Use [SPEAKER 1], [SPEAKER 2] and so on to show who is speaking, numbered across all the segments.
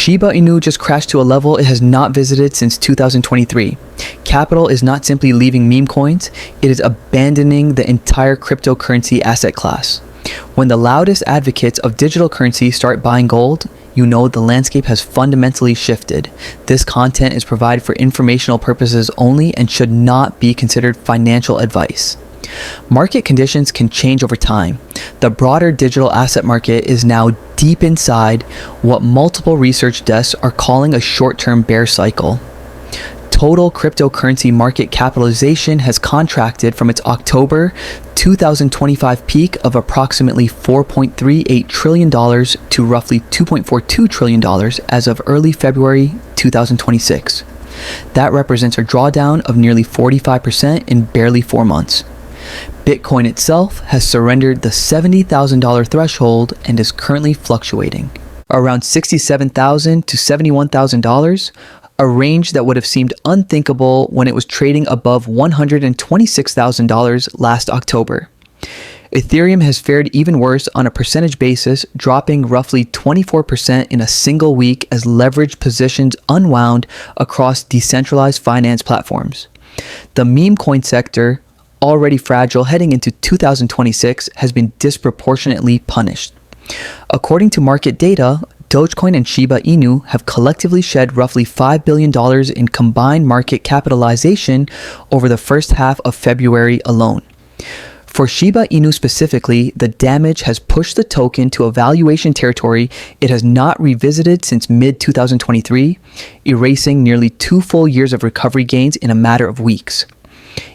[SPEAKER 1] Shiba Inu just crashed to a level it has not visited since 2023. Capital is not simply leaving meme coins, it is abandoning the entire cryptocurrency asset class. When the loudest advocates of digital currency start buying gold, you know the landscape has fundamentally shifted. This content is provided for informational purposes only and should not be considered financial advice. Market conditions can change over time. The broader digital asset market is now deep inside what multiple research desks are calling a short-term bear cycle. Total cryptocurrency market capitalization has contracted from its October 2025 peak of approximately $4.38 trillion to roughly $2.42 trillion as of early February 2026. That represents a drawdown of nearly 45% in barely 4 months. Bitcoin itself has surrendered the $70,000 threshold and is currently fluctuating around $67,000 to $71,000, a range that would have seemed unthinkable when it was trading above $126,000 last October. Ethereum has fared even worse on a percentage basis, dropping roughly 24% in a single week as leveraged positions unwound across decentralized finance platforms. The meme coin sector, already fragile heading into 2026, has been disproportionately punished. According to market data, Dogecoin and Shiba Inu have collectively shed roughly $5 billion in combined market capitalization over the first half of February alone. For Shiba Inu specifically, the damage has pushed the token to a valuation territory it has not revisited since mid-2023, erasing nearly 2 full years of recovery gains in a matter of weeks.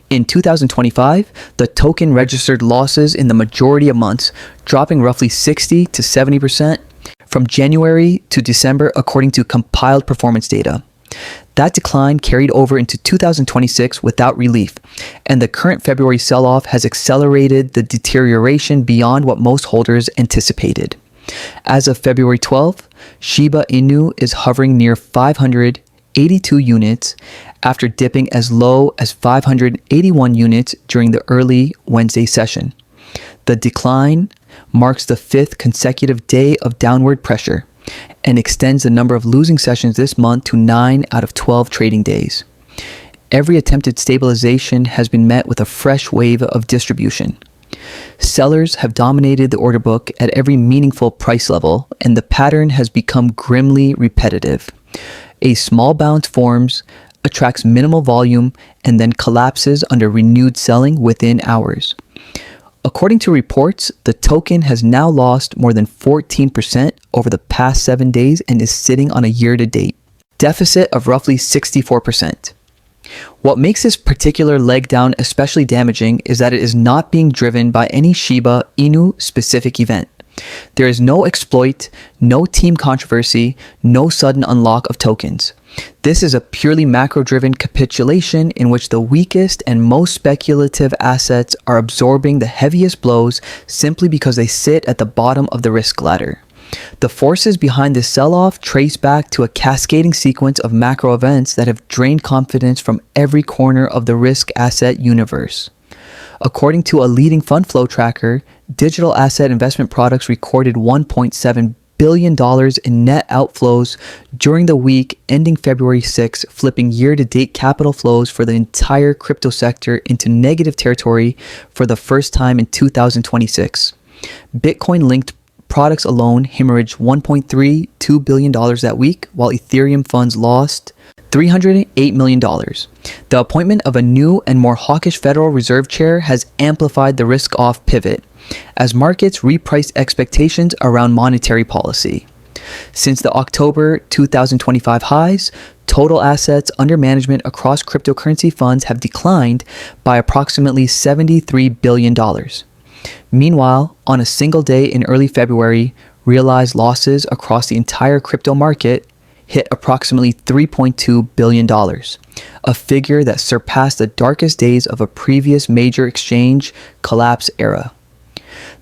[SPEAKER 1] In 2025, the token registered losses in the majority of months, dropping roughly 60 to 70% from January to December according to compiled performance data. That decline carried over into 2026 without relief, and the current February sell-off has accelerated the deterioration beyond what most holders anticipated. As of February 12th, Shiba Inu is hovering near 582 units after dipping as low as 581 units during the early Wednesday session. The decline marks the 5th consecutive day of downward pressure and extends the number of losing sessions this month to 9 out of 12 trading days. Every attempted stabilization has been met with a fresh wave of distribution. Sellers have dominated the order book at every meaningful price level, and the pattern has become grimly repetitive. A small bounce forms, attracts minimal volume, and then collapses under renewed selling within hours. According to reports, the token has now lost more than 14% over the past 7 days and is sitting on a year-to-date deficit of roughly 64%. What makes this particular leg down especially damaging is that it is not being driven by any Shiba Inu specific event. There is no exploit, no team controversy, no sudden unlock of tokens. This is a purely macro-driven capitulation in which the weakest and most speculative assets are absorbing the heaviest blows simply because they sit at the bottom of the risk ladder. The forces behind this sell-off trace back to a cascading sequence of macro events that have drained confidence from every corner of the risk asset universe. According to a leading fund flow tracker, digital asset investment products recorded $1.7 billion in net outflows during the week ending February 6, flipping year-to-date capital flows for the entire crypto sector into negative territory for the first time in 2026. Bitcoin-linked products alone hemorrhaged $1.32 billion that week, while Ethereum funds lost $308 million. The appointment of a new and more hawkish Federal Reserve chair has amplified the risk-off pivot as markets reprice expectations around monetary policy. Since the October 2025 highs, total assets under management across cryptocurrency funds have declined by approximately $73 billion. Meanwhile, on a single day in early February, realized losses across the entire crypto market hit approximately $3.2 billion, a figure that surpassed the darkest days of a previous major exchange collapse era.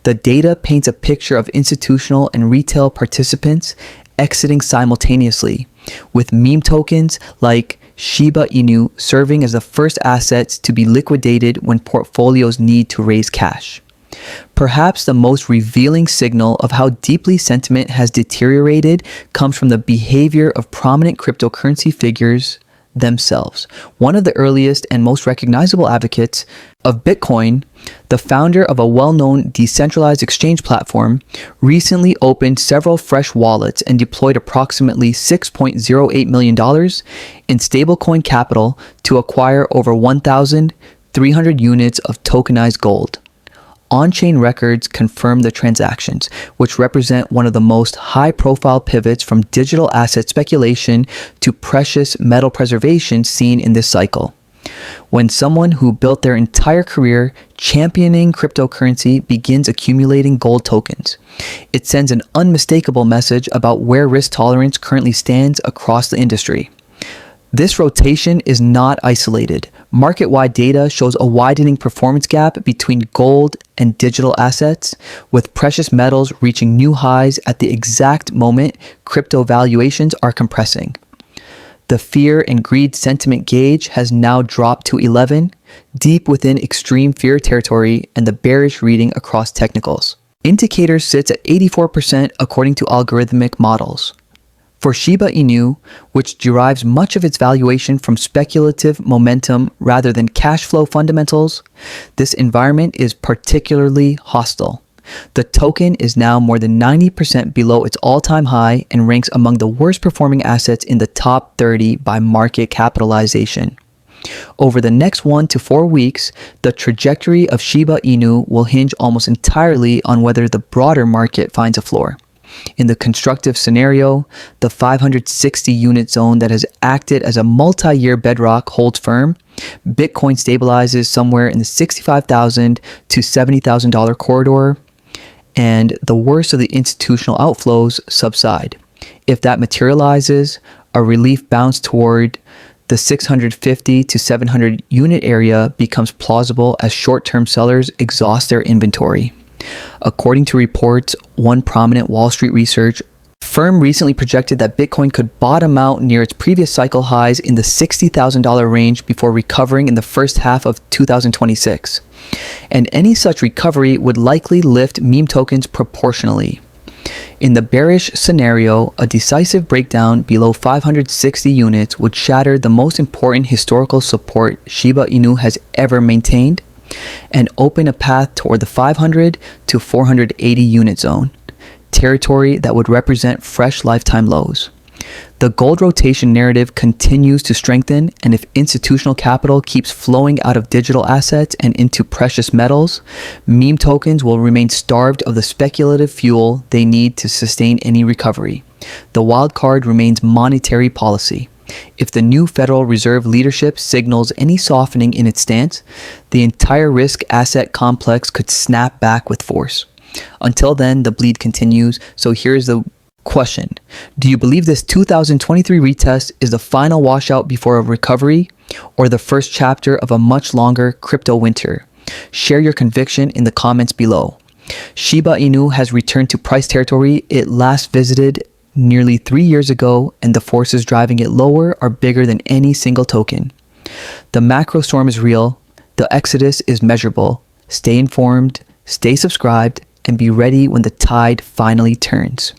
[SPEAKER 1] The data paints a picture of institutional and retail participants exiting simultaneously, with meme tokens like Shiba Inu serving as the first assets to be liquidated when portfolios need to raise cash. Perhaps the most revealing signal of how deeply sentiment has deteriorated comes from the behavior of prominent cryptocurrency figures themselves. One of the earliest and most recognizable advocates of Bitcoin, the founder of a well-known decentralized exchange platform, recently opened several fresh wallets and deployed approximately $6.08 million in stablecoin capital to acquire over 1,300 units of tokenized gold. On-chain records confirm the transactions, which represent one of the most high-profile pivots from digital asset speculation to precious metal preservation seen in this cycle. When someone who built their entire career championing cryptocurrency begins accumulating gold tokens, it sends an unmistakable message about where risk tolerance currently stands across the industry. This rotation is not isolated. Market-wide data shows a widening performance gap between gold and digital assets, with precious metals reaching new highs at the exact moment crypto valuations are compressing. The fear and greed sentiment gauge has now dropped to 11, deep within extreme fear territory and the bearish reading across technicals. Indicator sits at 84% according to algorithmic models. For Shiba Inu, which derives much of its valuation from speculative momentum rather than cash flow fundamentals, this environment is particularly hostile. The token is now more than 90% below its all-time high and ranks among the worst performing assets in the top 30 by market capitalization. Over the next 1 to 4 weeks, the trajectory of Shiba Inu will hinge almost entirely on whether the broader market finds a floor. In the constructive scenario, the 560 unit zone that has acted as a multi-year bedrock holds firm. Bitcoin stabilizes somewhere in the $65,000 to $70,000 corridor, and the worst of the institutional outflows subside. If that materializes, a relief bounce toward the 650 to 700 unit area becomes plausible as short-term sellers exhaust their inventory. According to reports, one prominent Wall Street research firm recently projected that Bitcoin could bottom out near its previous cycle highs in the $60,000 range before recovering in the first half of 2026. And any such recovery would likely lift meme tokens proportionally. In the bearish scenario, a decisive breakdown below 560 units would shatter the most important historical support Shiba Inu has ever maintained and open a path toward the 500 to 480 unit zone, territory that would represent fresh lifetime lows. The gold rotation narrative continues to strengthen, and if institutional capital keeps flowing out of digital assets and into precious metals, meme tokens will remain starved of the speculative fuel they need to sustain any recovery. The wild card remains monetary policy. If the new Federal Reserve leadership signals any softening in its stance, the entire risk asset complex could snap back with force. Until then, the bleed continues. So here's the question. Do you believe this 2023 retest is the final washout before a recovery, or the first chapter of a much longer crypto winter? Share your conviction in the comments below. Shiba Inu has returned to price territory it last visited nearly 3 years ago, and the forces driving it lower are bigger than any single token. The macro storm is real. The exodus is measurable. Stay informed, stay subscribed, and be ready when the tide finally turns.